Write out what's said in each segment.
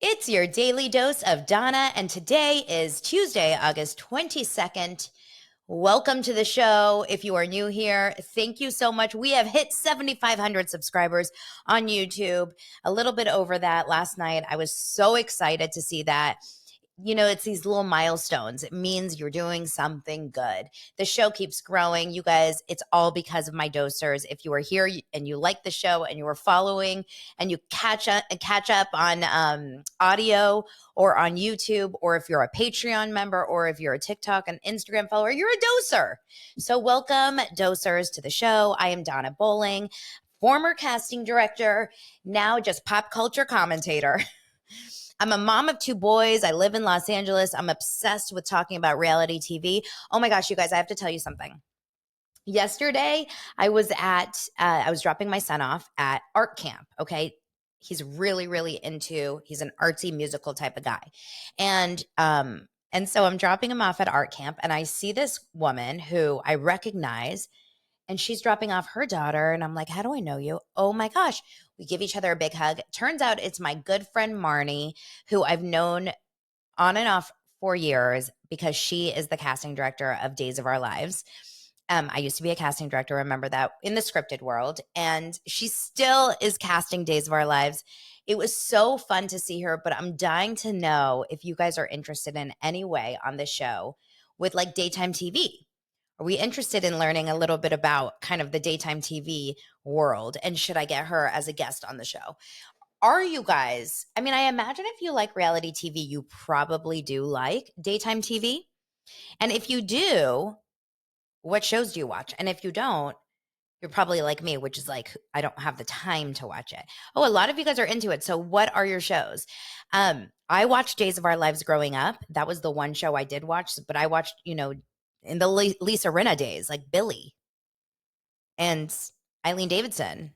It's your daily dose of Donna, and today is Tuesday, August 22nd. Welcome to the show. If you are new here, thank you so much. We have hit 7,500 subscribers on YouTube, a little bit over that last night. I was so excited to see that. You know, it's these little milestones. It means you're doing something good. The show keeps growing. You guys, it's all because of my dosers. If you are here and you like the show and you are following and you catch up on audio or on YouTube, or if you're a Patreon member, or if you're a TikTok and Instagram follower, you're a doser. So welcome, dosers, to the show. I am Donna Bowling, former casting director, now just pop culture commentator. I'm a mom of two boys. I live in Los Angeles. I'm obsessed with talking about reality TV. Oh my gosh, you guys, I have to tell you something. Yesterday, I was dropping my son off at art camp. Okay. He's an artsy musical type of guy. And so I'm dropping him off at art camp, and I see this woman who I recognize, and she's dropping off her daughter. And I'm like, how do I know you? Oh my gosh. We give each other a big hug. Turns out it's my good friend Marnie, who I've known on and off for years because she is the casting director of Days of Our Lives. I used to be a casting director, remember that, in the scripted world. And she still is casting Days of Our Lives. It was so fun to see her, but I'm dying to know if you guys are interested in any way on this show with like daytime TV. Are we interested in learning a little bit about kind of the daytime TV world? And should I get her as a guest on the show? Are you guys, I mean, I imagine if you like reality TV, you probably do like daytime TV. And if you do, what shows do you watch? And if you don't, you're probably like me, which is like, I don't have the time to watch it. Oh, a lot of you guys are into it. So what are your shows? I watched Days of Our Lives growing up. That was the one show I did watch, but I watched, in the Lisa Rinna days, like Billy and Eileen Davidson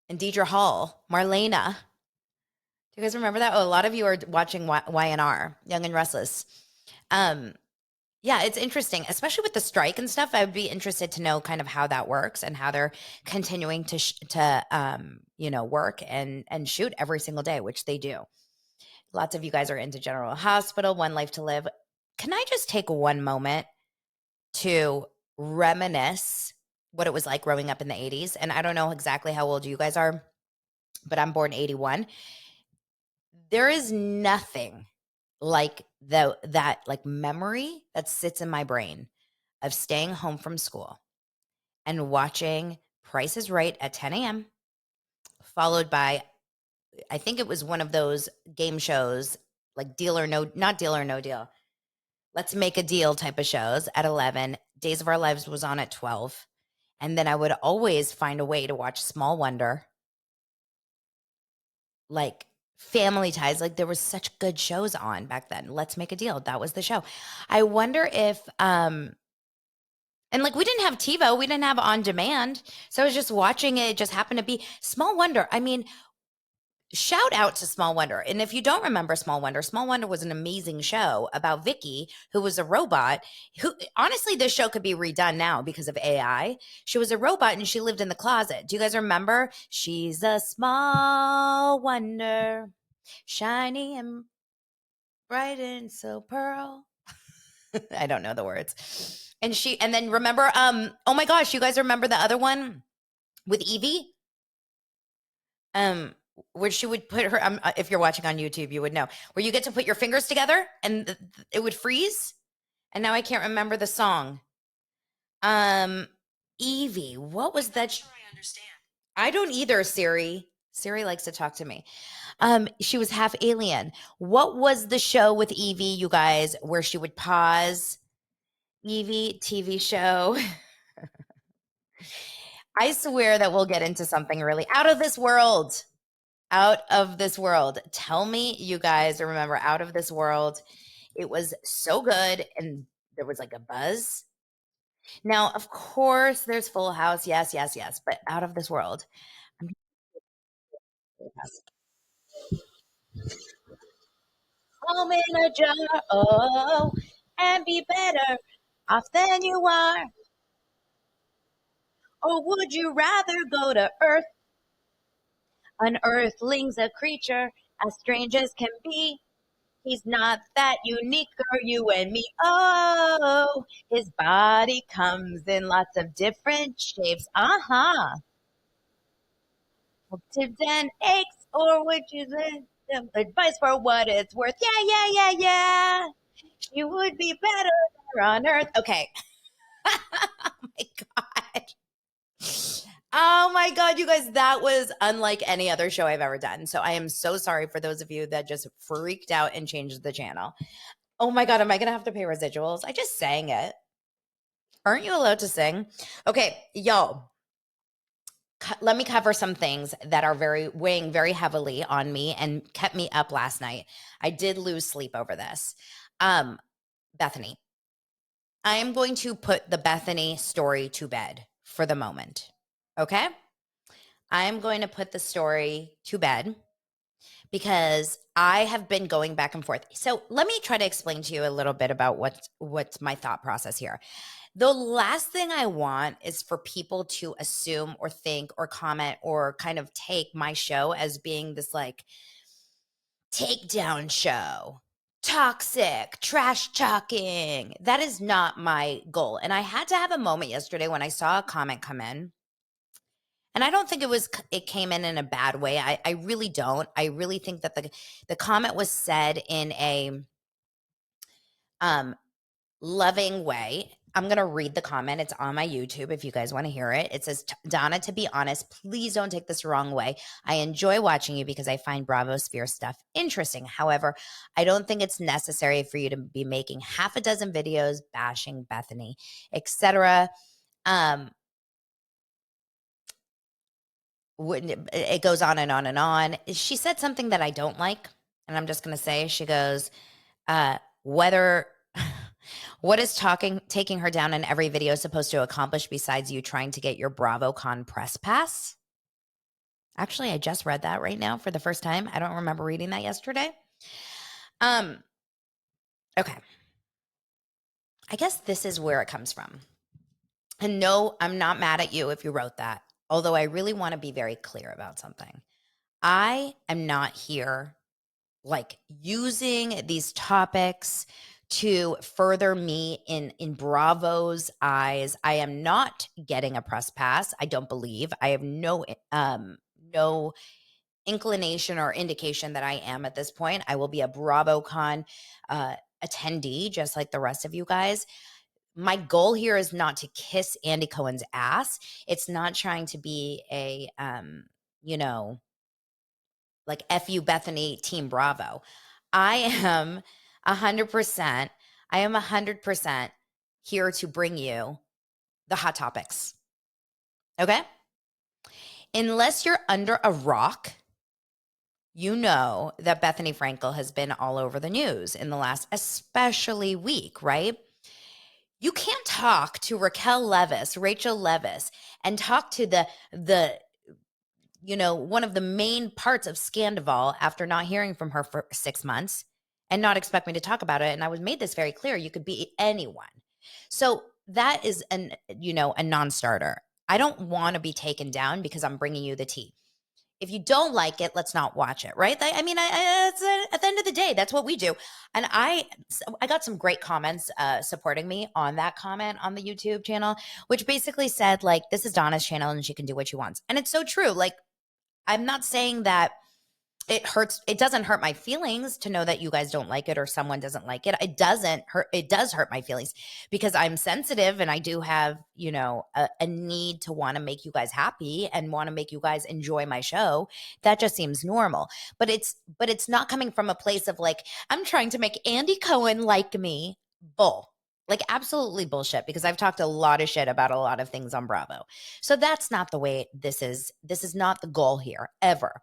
and Deidre Hall, Marlena. Do you guys remember that? Oh, a lot of you are watching YNR, Young and Restless. Um, yeah, it's interesting, especially with the strike and stuff. I would be interested to know kind of how that works and how they're continuing to work and shoot every single day, which they do. Lots of you guys are into General Hospital, One Life to Live. Can I just take one moment to reminisce what it was like growing up in the 80s? And I don't know exactly how old you guys are, but I'm born 81. There is nothing like that like memory that sits in my brain of staying home from school and watching Price is Right at 10 a.m., followed by, I think it was one of those game shows like Deal or No, not Deal or No Deal, Let's Make a Deal type of shows at 11. Days of Our Lives was on at 12. And then I would always find a way to watch Small Wonder, like Family Ties. Like there was such good shows on back then. Let's Make a Deal. That was the show. I wonder if and like we didn't have TiVo, we didn't have on demand. So I was just watching it. It just happened to be Small Wonder. I mean, shout out to Small Wonder. And if you don't remember Small Wonder was an amazing show about Vicky, who was a robot, who honestly, this show could be redone now because of AI. She was a robot and she lived in the closet. Do you guys remember? She's a small wonder, shiny and bright and so pearl. I don't know the words. And then remember, oh my gosh, you guys remember the other one with Evie? Where she would put her, if you're watching on YouTube, you would know, where you get to put your fingers together and it would freeze. And now I can't remember the song. Um, Evie, what was that? Sure, I understand. I don't either, Siri. Siri likes to talk to me. She was half alien. What was the show with Evie, you guys, where she would pause? Evie TV show. I swear that we'll get into something really out of this world. Out of this world. Tell me you guys remember Out of This World. It was so good, and there was like a buzz. Now, of course, there's Full House. Yes, yes, yes. But Out of This World. I'm home in a jar. Oh, and be better off than you are. Or would you rather go to Earth An earthling's a creature as strange as can be. He's not that unique, or you and me. Oh, his body comes in lots of different shapes. Uh-huh. Tips and aches, or would you advice for what it's worth? Yeah, yeah, yeah, yeah. She would be better there on earth. Okay. Oh my God. Oh my God, you guys, that was unlike any other show I've ever done. So I am so sorry for those of you that just freaked out and changed the channel. Oh my God, am I going to have to pay residuals? I just sang it. Aren't you allowed to sing? Okay, yo, let me cover some things that are weighing very heavily on me and kept me up last night. I did lose sleep over this. Bethany, I am going to put the Bethany story to bed for the moment. Okay? I'm going to put the story to bed because I have been going back and forth. So let me try to explain to you a little bit about what's my thought process here. The last thing I want is for people to assume or think or comment or kind of take my show as being this like takedown show, toxic, trash talking. That is not my goal. And I had to have a moment yesterday when I saw a comment come in. And I don't think it came in a bad way. I really don't. I really think that the comment was said in a loving way. I'm going to read the comment. It's on my YouTube if you guys want to hear it. It says, Donna, to be honest, please don't take this the wrong way. I enjoy watching you because I find Bravo Sphere stuff interesting. However, I don't think it's necessary for you to be making half a dozen videos bashing Bethany, etc. It goes on and on and on. She said something that I don't like, and I'm just going to say, she goes, whether what is taking her down in every video supposed to accomplish besides you trying to get your BravoCon press pass? Actually, I just read that right now for the first time. I don't remember reading that yesterday. Okay. I guess this is where it comes from. And no, I'm not mad at you if you wrote that. Although I really want to be very clear about something. I am not here like using these topics to further me in Bravo's eyes. I am not getting a press pass. I don't believe. I have no inclination or indication that I am at this point. I will be a BravoCon attendee, just like the rest of you guys. My goal here is not to kiss Andy Cohen's ass. It's not trying to be a like F you Bethany Team Bravo. I am 100%, I am 100% here to bring you the hot topics. Okay? Unless you're under a rock, you know that Bethany Frankel has been all over the news in the last especially week, right? You can't talk to Rachel Leviss, and talk to the one of the main parts of Scandival after not hearing from her for 6 months and not expect me to talk about it. And I was made this very clear. You could be anyone. So that is a non-starter. I don't want to be taken down because I'm bringing you the tea. If you don't like it, let's not watch it, right? I mean, at the end of the day, that's what we do. And I got some great comments supporting me on that comment on the YouTube channel, which basically said, like, this is Donna's channel and she can do what she wants. And it's so true. Like, I'm not saying that it hurts. It doesn't hurt my feelings to know that you guys don't like it or someone doesn't like it. It doesn't hurt. It does hurt my feelings because I'm sensitive and I do have, a need to want to make you guys happy and want to make you guys enjoy my show. That just seems normal. But it's not coming from a place of like, I'm trying to make Andy Cohen like me. Bull. Like absolutely bullshit because I've talked a lot of shit about a lot of things on Bravo. So that's not the way this is. This is not the goal here ever.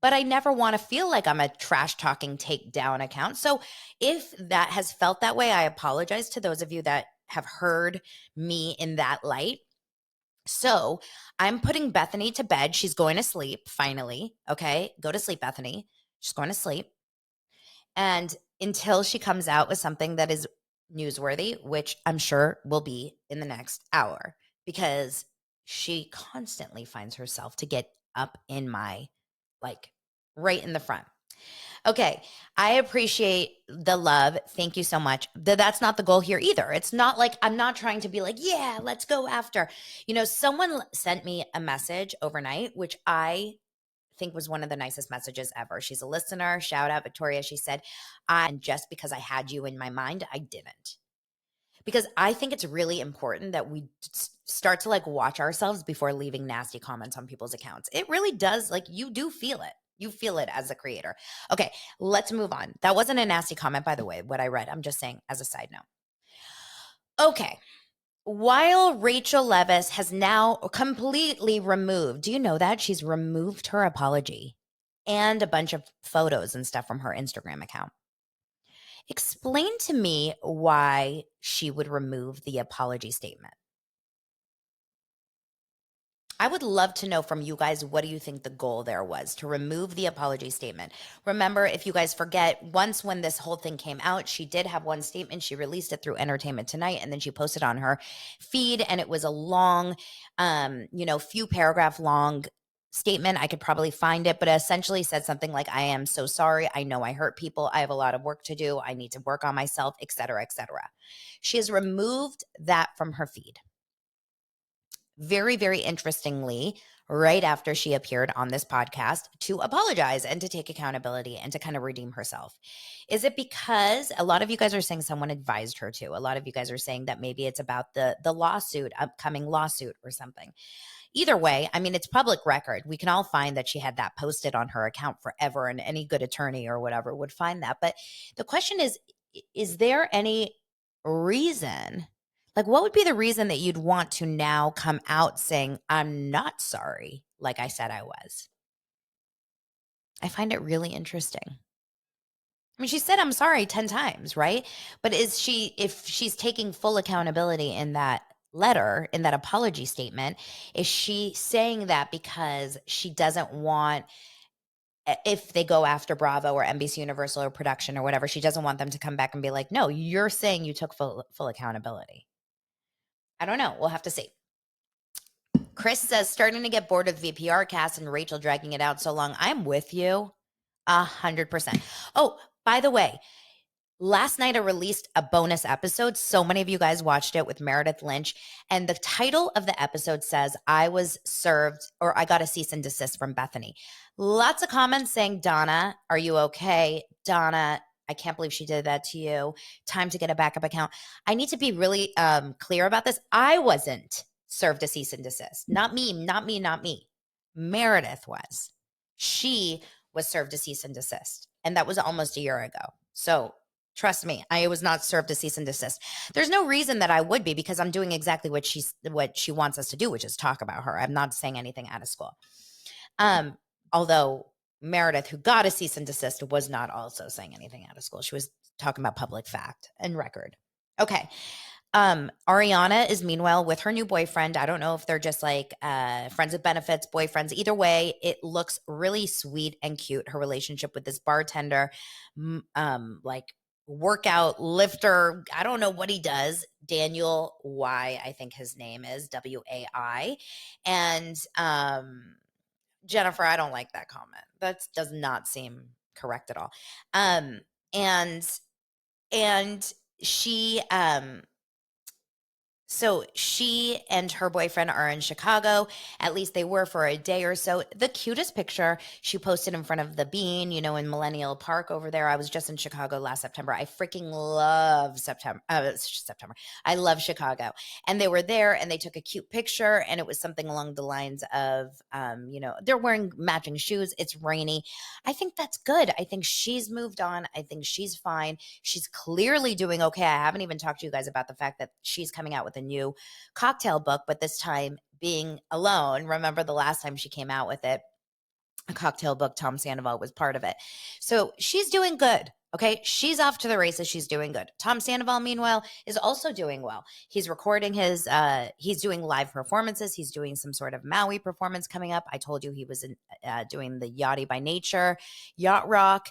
But I never want to feel like I'm a trash talking takedown account. So if that has felt that way, I apologize to those of you that have heard me in that light. So I'm putting Bethany to bed. She's going to sleep finally. Okay. Go to sleep, Bethany. She's going to sleep. And until she comes out with something that is newsworthy, which I'm sure will be in the next hour, because she constantly finds herself to get up in my, like, right in the front. Okay. I appreciate the love. Thank you so much. That's not the goal here either. It's not like I'm not trying to be like, yeah, let's go after. Someone sent me a message overnight, which I think was one of the nicest messages ever. She's a listener. Shout out, Victoria. She said, and just because I had you in my mind, I didn't. Because I think it's really important that we start to like watch ourselves before leaving nasty comments on people's accounts. It really does. Like, you do feel it. You feel it as a creator. Okay, let's move on. That wasn't a nasty comment, by the way, what I read. I'm just saying as a side note. Okay. While Rachel Leviss has now completely removed, do you know that? She's removed her apology and a bunch of photos and stuff from her Instagram account. Explain to me why she would remove the apology statement. I would love to know from you guys, what do you think the goal there was to remove the apology statement? Remember, if you guys forget, once when this whole thing came out, she did have one statement. She released it through Entertainment Tonight, and then she posted on her feed, and it was a long, few paragraph long statement. I could probably find it, but it essentially said something like, I am so sorry. I know I hurt people. I have a lot of work to do. I need to work on myself, et cetera, et cetera. She has removed that from her feed. Very, very interestingly, right after she appeared on this podcast to apologize and to take accountability and to kind of redeem herself. Is it because a lot of you guys are saying someone advised her to? A lot of you guys are saying that maybe it's about the upcoming lawsuit or something. Either way, I mean, it's public record. We can all find that she had that posted on her account forever, and any good attorney or whatever would find that. But the question is there any reason? Like, what would be the reason that you'd want to now come out saying, I'm not sorry, like I said I was? I find it really interesting. I mean, she said, I'm sorry 10 times, right? But if she's taking full accountability in that letter, in that apology statement, is she saying that because she doesn't want, if they go after Bravo or NBC Universal or production or whatever, she doesn't want them to come back and be like, no, you're saying you took full accountability. I don't know. We'll have to see. Chris says, starting to get bored of the VPR cast and Rachel dragging it out so long. I'm with you 100%. Oh, by the way, last night I released a bonus episode. So many of you guys watched it with Meredith Lynch. And the title of the episode says, I was served, or I got a cease and desist from Bethany. Lots of comments saying, Donna, are you okay? Donna, I can't believe she did that to you. Time to get a backup account. I need to be really clear about this. I wasn't served a cease and desist. Not me. Meredith was. She was served a cease and desist. And that was almost a year ago. So trust me, I was not served a cease and desist. There's no reason that I would be, because I'm doing exactly what she wants us to do, which is talk about her. I'm not saying anything out of school. Although Meredith, who got a cease and desist, was not also saying anything out of school. She was talking about public fact and record. Okay. Ariana is meanwhile with her new boyfriend. I don't know if they're just like friends with benefits, boyfriends. Either way, it looks really sweet and cute. Her relationship with this bartender, like workout lifter. I don't know what he does. Daniel Y, I think his name is WAI. And Jennifer, I don't like that comment. That does not seem correct at all. And she so she and her boyfriend are in Chicago. At least they were for a day or so. The cutest picture she posted in front of the Bean, in Millennial Park over there. I was just in Chicago last September. I freaking love September. I love Chicago. And they were there and they took a cute picture, and it was something along the lines of, they're wearing matching shoes. It's rainy. I think that's good. I think she's moved on. I think she's fine. She's clearly doing okay. I haven't even talked to you guys about the fact that she's coming out with a new cocktail book, but this time being alone. Remember the last time she came out with it, a cocktail book, Tom Sandoval was part of it. So she's doing good. Okay, she's off to the races. She's doing good. Tom Sandoval, meanwhile, is also doing well. He's recording he's doing live performances. He's doing some sort of Maui performance coming up. I told you he was doing the Yachty by Nature, Yacht Rock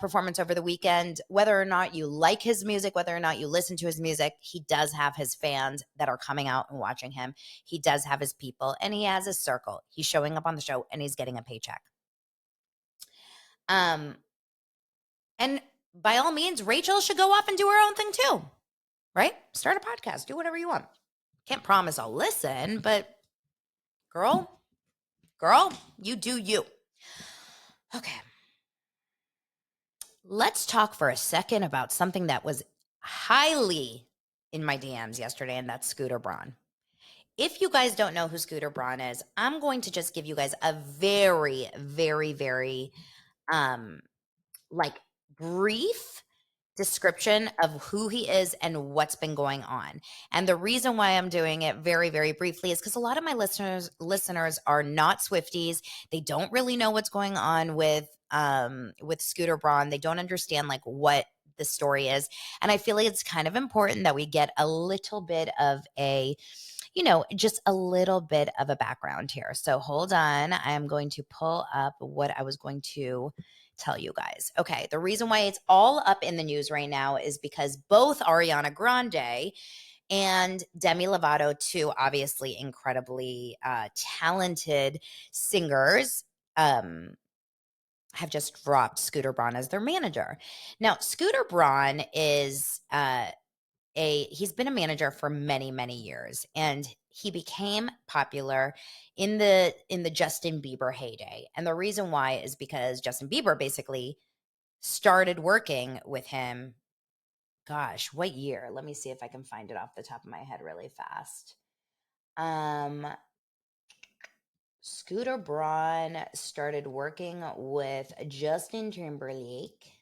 performance over the weekend. Whether or not you like his music, whether or not you listen to his music, he does have his fans that are coming out and watching him. He does have his people, and he has his circle. He's showing up on the show, and he's getting a paycheck. And by all means, Rachel should go off and do her own thing too, right? Start a podcast, do whatever you want. Can't promise I'll listen, but girl, you do you. Okay. Let's talk for a second about something that was highly in my DMs yesterday, and that's Scooter Braun. If you guys don't know who Scooter Braun is, I'm going to just give you guys a very, very, very brief description of who he is and what's been going on. And the reason why I'm doing it very, very briefly is because a lot of my listeners are not Swifties. They don't really know what's going on with Scooter Braun. They don't understand like what the story is. And I feel like it's kind of important that we get a little bit of just a little bit of a background here. So hold on. I am going to pull up what I was going to tell you guys. Okay, the reason why it's all up in the news right now is because both Ariana Grande and Demi Lovato, two obviously incredibly talented singers, have just dropped Scooter Braun as their manager. Now, Scooter Braun is he's been a manager for many, many years, and he became popular in the Justin Bieber heyday. And the reason why is because Justin Bieber basically started working with him. Gosh, what year? Let me see if I can find it off the top of my head really fast. Scooter Braun started working with Justin Timberlake.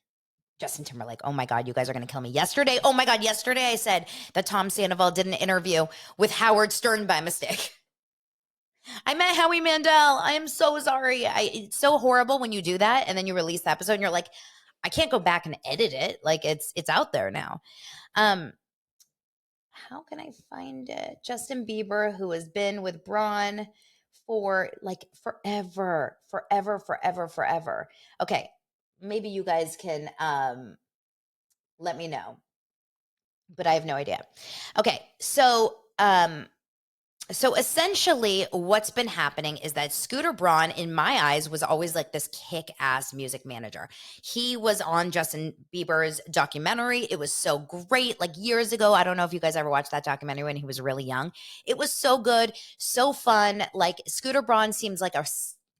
Oh my God, you guys are going to kill me. Yesterday I said that Tom Sandoval did an interview with Howard Stern by mistake. I meant Howie Mandel. I am so sorry. It's so horrible when you do that and then you release the episode and you're like, I can't go back and edit it. Like it's out there now. How can I find it? Justin Bieber, who has been with Braun for like forever. Okay, maybe you guys can let me know, but I have no idea. Okay, so essentially what's been happening is that Scooter Braun, in my eyes, was always like this kick-ass music manager. He was on Justin Bieber's documentary. It was so great, like years ago. I don't know if you guys ever watched that documentary when he was really young. It was so good, so fun. Like Scooter Braun seems like a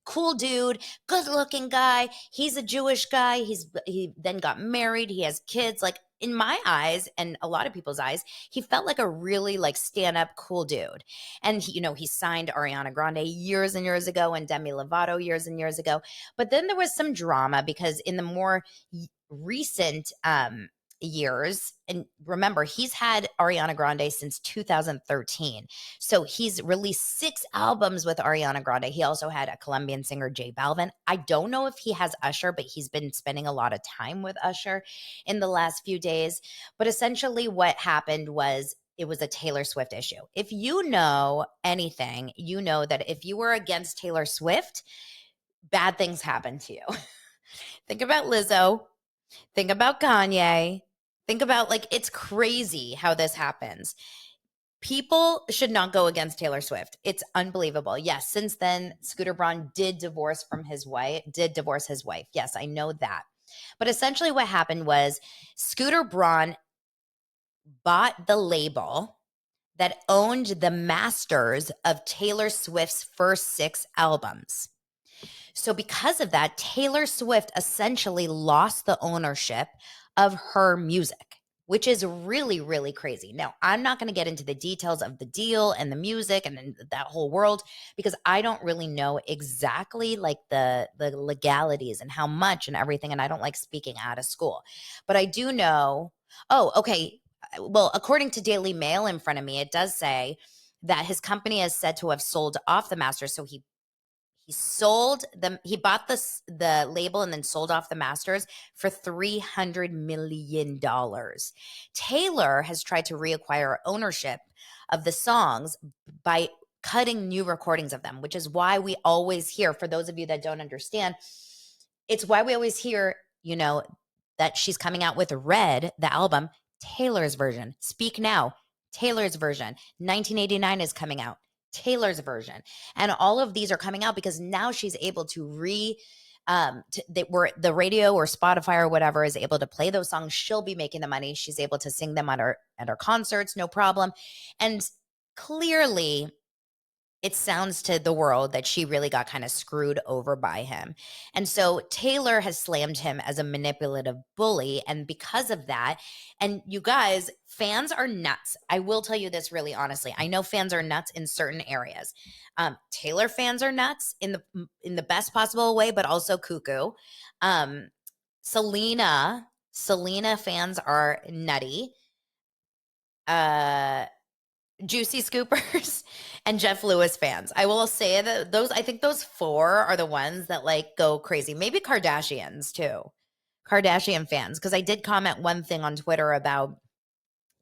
cool dude, good looking guy. He's a Jewish guy. He then got married. He has kids. Like in my eyes and a lot of people's eyes, he felt like a really like stand up cool dude. And he signed Ariana Grande years and years ago and Demi Lovato years and years ago. But then there was some drama because in the more recent years, and remember, he's had Ariana Grande since 2013. So he's released 6 albums with Ariana Grande. He also had a Colombian singer, J Balvin. I don't know if he has Usher, but he's been spending a lot of time with Usher in the last few days. But essentially what happened was it was a Taylor Swift issue. If you know anything, you know that if you were against Taylor Swift, bad things happen to you. Think about Lizzo. Think about Kanye. Think about it's crazy how this happens. People should not go against Taylor Swift. It's unbelievable. Yes, since then, Scooter Braun did divorce his wife. Yes, I know that. But essentially what happened was Scooter Braun bought the label that owned the masters of Taylor Swift's first 6 albums. So because of that, Taylor Swift essentially lost the ownership of her music, which is really, really crazy. Now, I'm not going to get into the details of the deal and the music and that whole world because I don't really know exactly like the legalities and how much and everything, and I don't like speaking out of school. But I do know, okay, well, according to Daily Mail in front of me, it does say that his company is said to have sold off the master, so he He bought the label and then sold off the masters for $300 million. Taylor has tried to reacquire ownership of the songs by cutting new recordings of them, which is why we always hear, for those of you that don't understand, it's why we always hear, that she's coming out with Red, the album, Taylor's version. Speak Now, Taylor's version. 1989 is coming out, Taylor's version. And all of these are coming out because now she's able to the radio or Spotify or whatever is able to play those songs. She'll be making the money. She's able to sing them at her concerts, no problem. And clearly, it sounds to the world that she really got kind of screwed over by him. And so Taylor has slammed him as a manipulative bully. And because of that, and you guys, fans are nuts. I will tell you this really honestly. I know fans are nuts in certain areas. Taylor fans are nuts in the best possible way, but also cuckoo. Selena fans are nutty. Juicy Scoopers and Jeff Lewis fans. I will say that I think those four are the ones that like go crazy. Maybe Kardashians too. Kardashian fans. Because I did comment one thing on Twitter about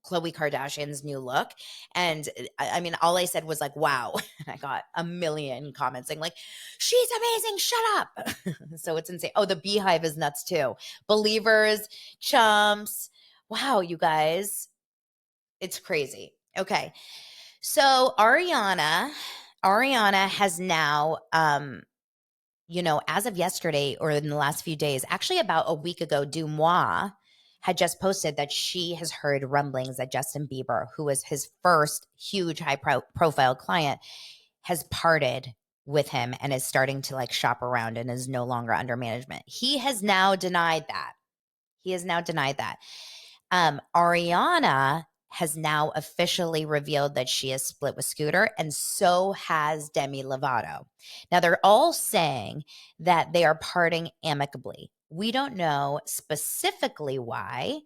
Khloe Kardashian's new look. And I mean, all I said was like, wow. And I got a million comments saying like, she's amazing. Shut up. So it's insane. Oh, the Beehive is nuts too. Believers, chumps. Wow, you guys. It's crazy. Okay. So Ariana has now, as of yesterday or in the last few days, actually about a week ago, Dumois had just posted that she has heard rumblings that Justin Bieber, who was his first huge high-profile client, has parted with him and is starting to like shop around and is no longer under management. He has now denied that. Ariana has now officially revealed that she is split with Scooter, and so has Demi Lovato. Now, they're all saying that they are parting amicably. We don't know specifically why,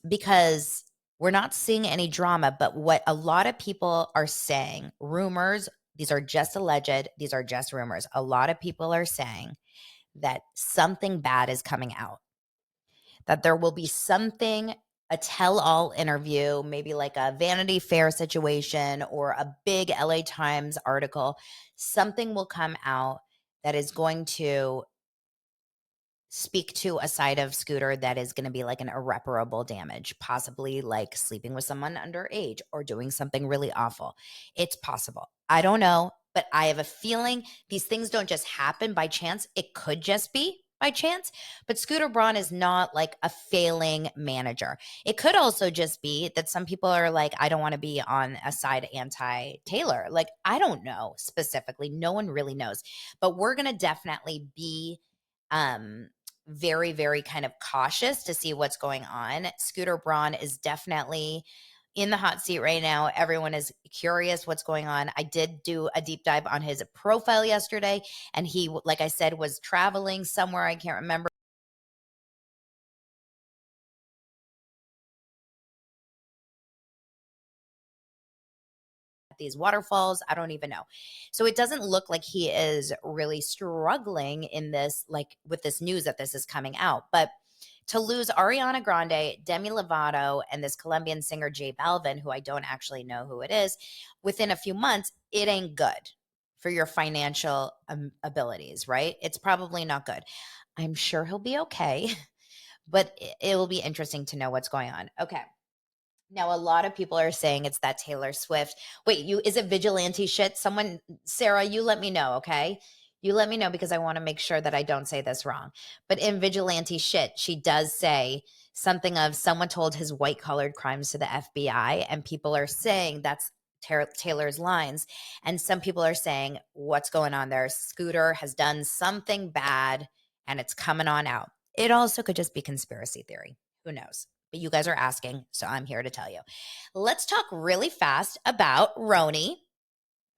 because we're not seeing any drama, but what a lot of people are saying, rumors, these are just alleged, these are just rumors. A lot of people are saying that something bad is coming out, that there will be something, a tell-all interview, maybe like a Vanity Fair situation or a big LA Times article. Something will come out that is going to speak to a side of Scooter that is going to be like an irreparable damage, possibly like sleeping with someone underage or doing something really awful. It's possible. I don't know, but I have a feeling these things don't just happen by chance. It could just be by chance, but Scooter Braun is not like a failing manager. It could also just be that some people are like, I don't want to be on a side anti-Taylor. Like, I don't know specifically. No one really knows, but we're going to definitely be very, very kind of cautious to see what's going on. Scooter Braun is definitely in the hot seat right now. Everyone is curious what's going on. I did do a deep dive on his profile yesterday, and he, like I said, was traveling somewhere. I can't remember. These waterfalls, I don't even know. So it doesn't look like he is really struggling in this, like with this news that this is coming out. But to lose Ariana Grande, Demi Lovato, and this Colombian singer J Balvin, who I don't actually know who it is, within a few months, it ain't good for your financial abilities, right? It's probably not good. I'm sure he'll be okay, but it will be interesting to know what's going on. Okay. Now, a lot of people are saying it's that Taylor Swift. Wait, is it vigilante shit? Someone, Sarah, you let me know, okay? You let me know because I want to make sure that I don't say this wrong. But in vigilante shit, she does say something of someone told his white collared crimes to the FBI, and people are saying that's Taylor's lines. And some people are saying, what's going on there? Scooter has done something bad and it's coming on out. It also could just be conspiracy theory. Who knows? But you guys are asking, so I'm here to tell you. Let's talk really fast about RHONY,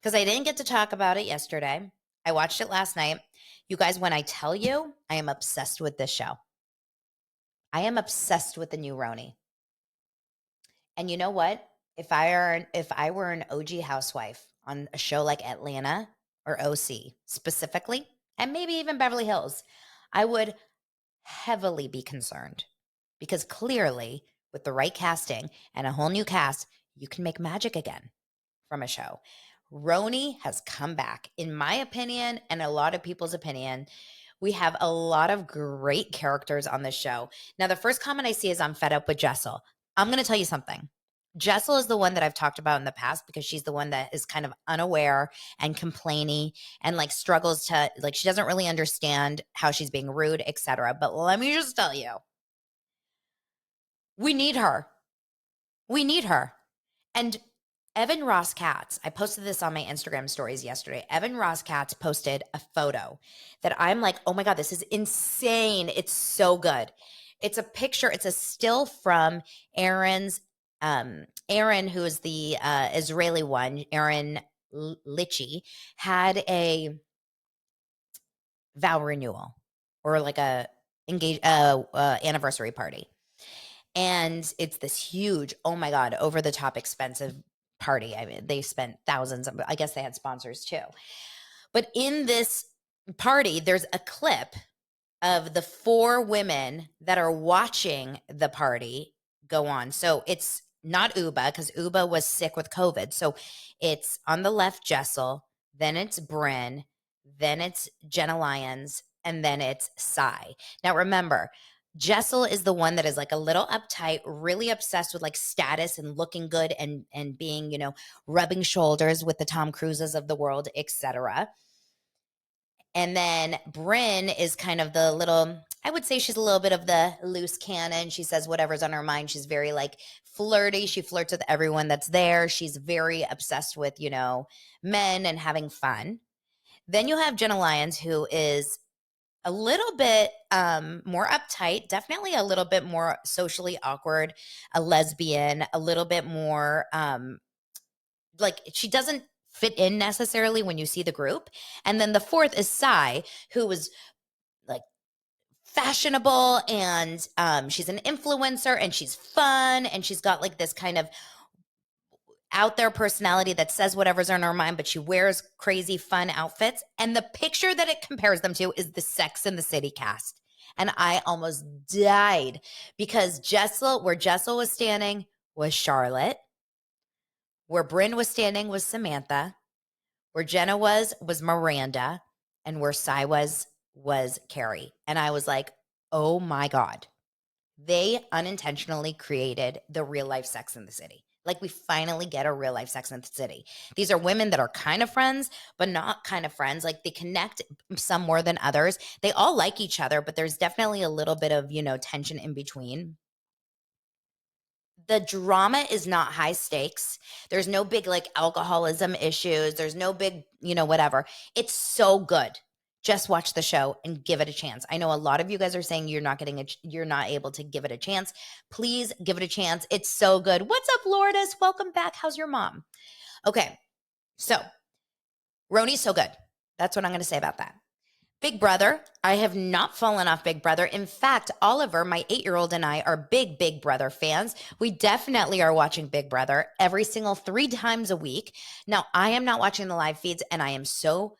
because I didn't get to talk about it yesterday. I watched it last night. You guys, when I tell you, I am obsessed with this show. I am obsessed with the new RHONY. And you know what? If I were an OG housewife on a show like Atlanta or OC specifically, and maybe even Beverly Hills, I would heavily be concerned because clearly, with the right casting and a whole new cast, you can make magic again from a show. RHONY has come back, in my opinion, and a lot of people's opinion. We have a lot of great characters on this show. Now, the first comment I see is I'm fed up with Jessel. I'm going to tell you something. Jessel is the one that I've talked about in the past because she's the one that is kind of unaware and complaining and like struggles to, like, she doesn't really understand how she's being rude, etc. But let me just tell you, we need her. We need her. And Evan Ross Katz, I posted this on my Instagram stories yesterday. Evan Ross Katz posted a photo that I'm like, oh my God, this is insane. It's so good. It's a picture, it's a still from Aaron, who is the Israeli one, Aaron Litchi, had a vow renewal or like a anniversary party. And it's this huge, oh my God, over the top expensive party. I mean, they spent thousands I guess they had sponsors too. But in this party, there's a clip of the 4 women that are watching the party go on. So it's not Uba because Uba was sick with COVID. So it's on the left, Jessel, then it's Bryn, then it's Jenna Lyons, and then it's Sai. Now remember, Jessel is the one that is like a little uptight, really obsessed with like status and looking good and being, rubbing shoulders with the Tom Cruises of the world, etc. And then Bryn is kind of the little, I would say she's a little bit of the loose cannon. She says whatever's on her mind. She's very like flirty. She flirts with everyone that's there. She's very obsessed with, men and having fun. Then you have Jenna Lyons, who is a little bit more uptight, definitely a little bit more socially awkward, a lesbian, a little bit more like she doesn't fit in necessarily when you see the group. And then the fourth is Sai, who was like fashionable and she's an influencer and she's fun and she's got like this kind of out there personality that says whatever's on her mind, but she wears crazy fun outfits. And the picture that it compares them to is the Sex and the City cast. And I almost died because where Jessel was standing was Charlotte. Where Bryn was standing was Samantha. Where Jenna was Miranda. And where Sai was Carrie. And I was like, oh my God. They unintentionally created the real life Sex in the City. Like we finally get a real life Sex in the City. These are women that are kind of friends, but not kind of friends. Like they connect some more than others. They all like each other, but there's definitely a little bit of, tension in between. The drama is not high stakes. There's no big like alcoholism issues. There's no big, whatever. It's so good. Just watch the show and give it a chance. I know a lot of you guys are saying you're not able to give it a chance. Please give it a chance. It's so good. What's up, Lourdes? Welcome back. How's your mom? Okay. So RHONY's so good. That's what I'm going to say about that. Big Brother. I have not fallen off Big Brother. In fact, Oliver, my 8-year-old, and I are big Big Brother fans. We definitely are watching Big Brother every single 3 times a week. Now, I am not watching the live feeds, and I am so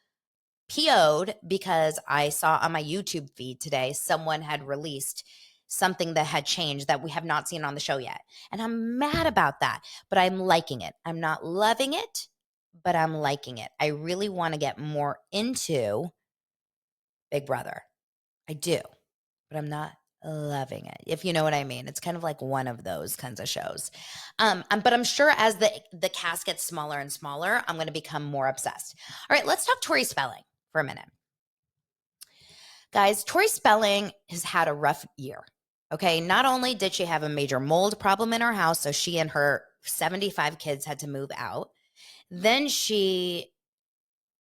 PO'd because I saw on my YouTube feed today someone had released something that had changed that we have not seen on the show yet. And I'm mad about that, but I'm liking it. I'm not loving it, but I'm liking it. I really want to get more into Big Brother. I do, but I'm not loving it, if you know what I mean. It's kind of like one of those kinds of shows. But I'm sure as the cast gets smaller and smaller, I'm going to become more obsessed. All right, let's talk Tori Spelling for a minute. Guys, Tori Spelling has had a rough year. Okay, not only did she have a major mold problem in her house, so she and her 75 kids had to move out. Then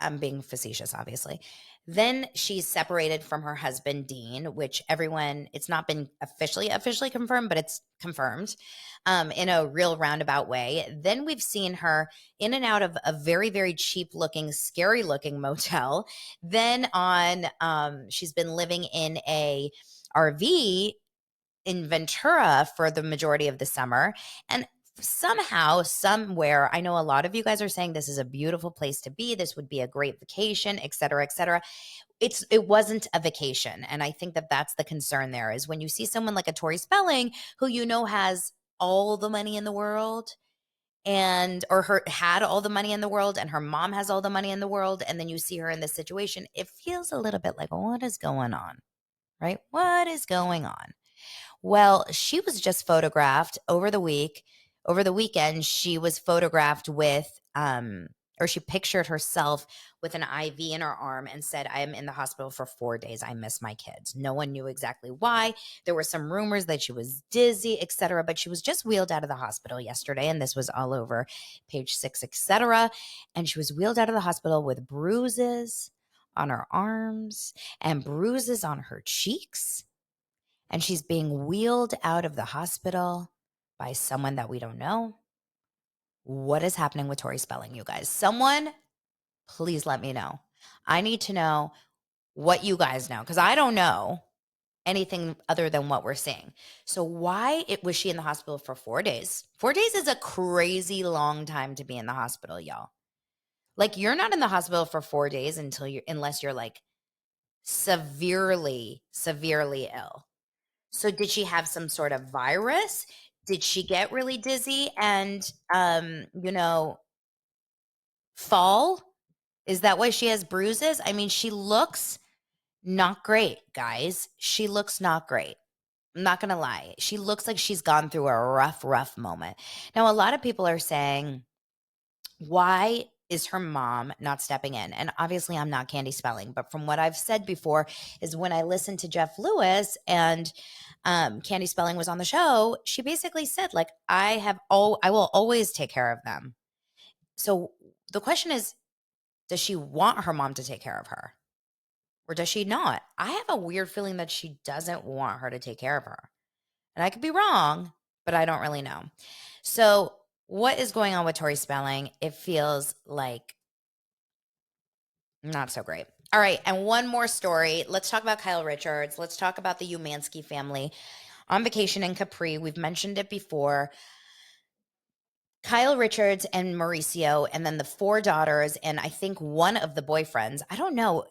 I'm being facetious, obviously. Then she's separated from her husband, Dean, which it's not been officially confirmed, but it's confirmed in a real roundabout way. Then we've seen her in and out of a very, very cheap looking, scary looking motel. Then she's been living in a RV in Ventura for the majority of the summer. And somehow, somewhere, I know a lot of you guys are saying this is a beautiful place to be. This would be a great vacation, et cetera, et cetera. It wasn't a vacation. And I think that that's the concern there is when you see someone like a Tori Spelling, who has all the money in the world and or her had all the money in the world and her mom has all the money in the world, and then you see her in this situation, it feels a little bit like, what is going on? Right? What is going on? Well, she was just photographed over the weekend. She was photographed with, or she pictured herself with an IV in her arm and said, I am in the hospital for 4 days. I miss my kids. No one knew exactly why. There were some rumors that she was dizzy, etc., but she was just wheeled out of the hospital yesterday. And this was all over page 6, etc. And she was wheeled out of the hospital with bruises on her arms and bruises on her cheeks, and she's being wheeled out of the hospital by someone that we don't know. What is happening with Tori Spelling, you guys? Someone, please let me know. I need to know what you guys know, because I don't know anything other than what we're seeing. So was she in the hospital for 4 days? 4 days is a crazy long time to be in the hospital, y'all. Like, you're not in the hospital for 4 days unless you're like severely, severely ill. So did she have some sort of virus? Did she get really dizzy and, fall? Is that why she has bruises? I mean, she looks not great, guys. She looks not great. I'm not going to lie. She looks like she's gone through a rough, rough moment. Now, a lot of people are saying, why is her mom not stepping in? And obviously, I'm not Candy Spelling, but from what I've said before is when I listened to Jeff Lewis and Candy Spelling was on the show, she basically said, like, I will always take care of them. So the question is, does she want her mom to take care of her? Or does she not? I have a weird feeling that she doesn't want her to take care of her. And I could be wrong, but I don't really know. So what is going on with Tori Spelling? It feels like not so great. All right. And one more story. Let's talk about Kyle Richards. Let's talk about the Umansky family on vacation in Capri. We've mentioned it before. Kyle Richards and Mauricio, and then the 4 daughters, and I think one of the boyfriends. I don't know.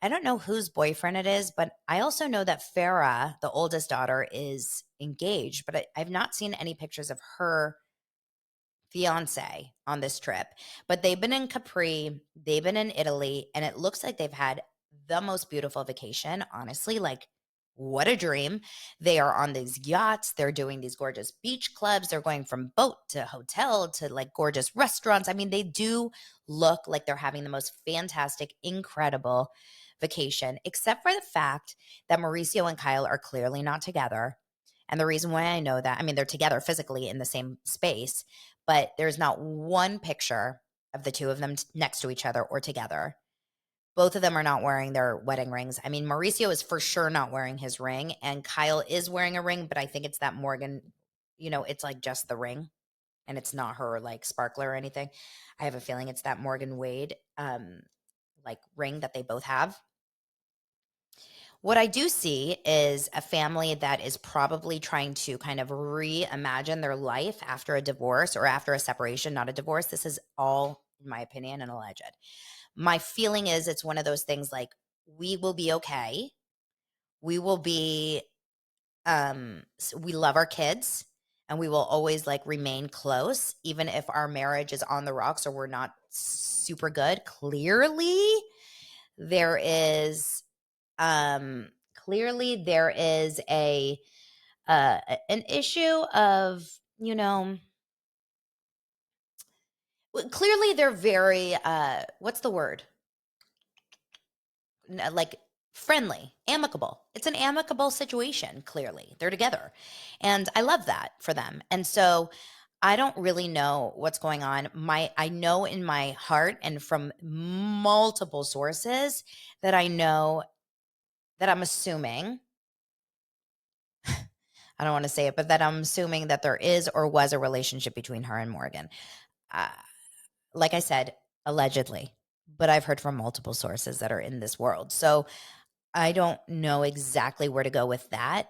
I don't know whose boyfriend it is, but I also know that Farah, the oldest daughter, is engaged, but I've not seen any pictures of her fiance on this trip. But they've been in Capri, they've been in Italy, and it looks like they've had the most beautiful vacation. Honestly, like, what a dream. They are on these yachts, they're doing these gorgeous beach clubs, they're going from boat to hotel to like gorgeous restaurants. I mean, they do look like they're having the most fantastic, incredible vacation, except for the fact that Mauricio and Kyle are clearly not together. And the reason why I know that, I mean, they're together physically in the same space, but there's not one picture of the two of them next to each other or together. Both of them are not wearing their wedding rings. I mean, Mauricio is for sure not wearing his ring, and Kyle is wearing a ring, but I think it's that Morgan, it's like just the ring, and it's not her like sparkler or anything. I have a feeling it's that Morgan Wade like ring that they both have. What I do see is a family that is probably trying to kind of reimagine their life after a divorce or after a separation, not a divorce. This is all, in my opinion, and alleged. My feeling is it's one of those things like, we will be okay. We will be, we love our kids and we will always like remain close, even if our marriage is on the rocks or we're not super good. There is clearly there is an issue of, clearly they're very what's the word, like friendly, amicable. It's an amicable situation. Clearly they're together, and I love that for them. And so I don't really know what's going on. I know in my heart and from multiple sources that I know, that I'm assuming, I don't want to say it, but that I'm assuming that there is or was a relationship between her and Morgan. Uh, like I said, allegedly, but I've heard from multiple sources that are in this world. So I don't know exactly where to go with that.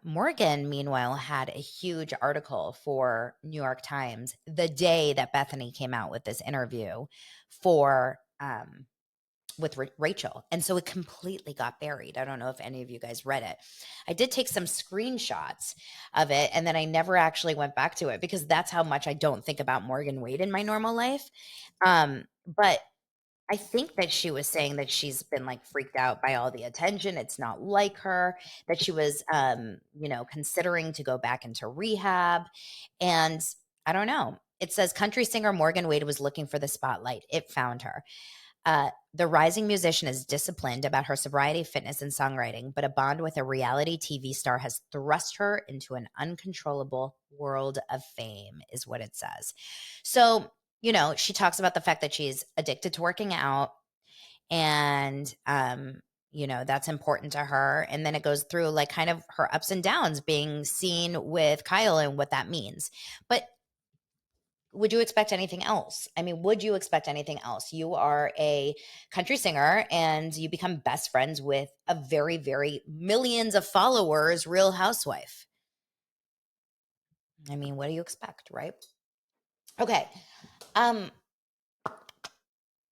Morgan, meanwhile, had a huge article for New York Times the day that Bethany came out with this interview for with Rachel. And so it completely got buried. I don't know if any of you guys read it. I did take some screenshots of it, and then I never actually went back to it because that's how much I don't think about Morgan Wade in my normal life. But I think that she was saying that she's been like freaked out by all the attention. It's not like her, that she was, considering to go back into rehab. And I don't know. It says country singer Morgan Wade was looking for the spotlight. It found her. The rising musician is disciplined about her sobriety, fitness, and songwriting, but a bond with a reality TV star has thrust her into an uncontrollable world of fame, is what it says. So, she talks about the fact that she's addicted to working out and, that's important to her. And then it goes through like kind of her ups and downs being seen with Kyle and what that means. But would you expect anything else? I mean, would you expect anything else? You are a country singer and you become best friends with a very, very millions of followers real housewife. I mean, what do you expect, right? Okay.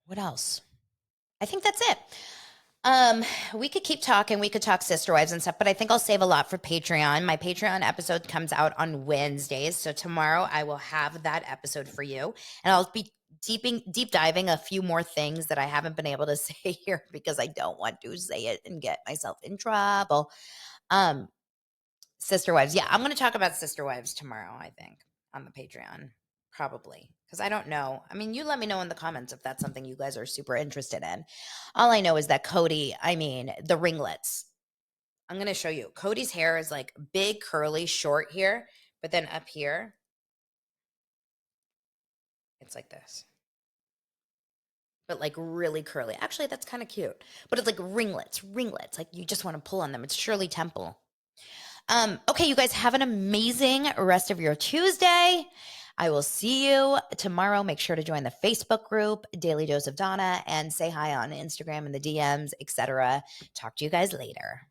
What else? I think that's it. We could keep talking. We could talk sister wives and stuff, but I think I'll save a lot for Patreon. My Patreon episode comes out on Wednesdays, so tomorrow I will have that episode for you, and I'll be deep diving a few more things that I haven't been able to say here because I don't want to say it and get myself in trouble. Sister wives, yeah, I'm going to talk about sister wives tomorrow. I think on the Patreon. Probably. Because I don't know. I mean, you let me know in the comments if that's something you guys are super interested in. All I know is that Cody, the ringlets. I'm going to show you. Cody's hair is like big, curly, short here. But then up here, it's like this. But like really curly. Actually, that's kind of cute. But it's like ringlets. Like you just want to pull on them. It's Shirley Temple. Okay, you guys have an amazing rest of your Tuesday. I will see you tomorrow. Make sure to join the Facebook group, Daily Dose of Donna, and say hi on Instagram and the DMs, etc. Talk to you guys later.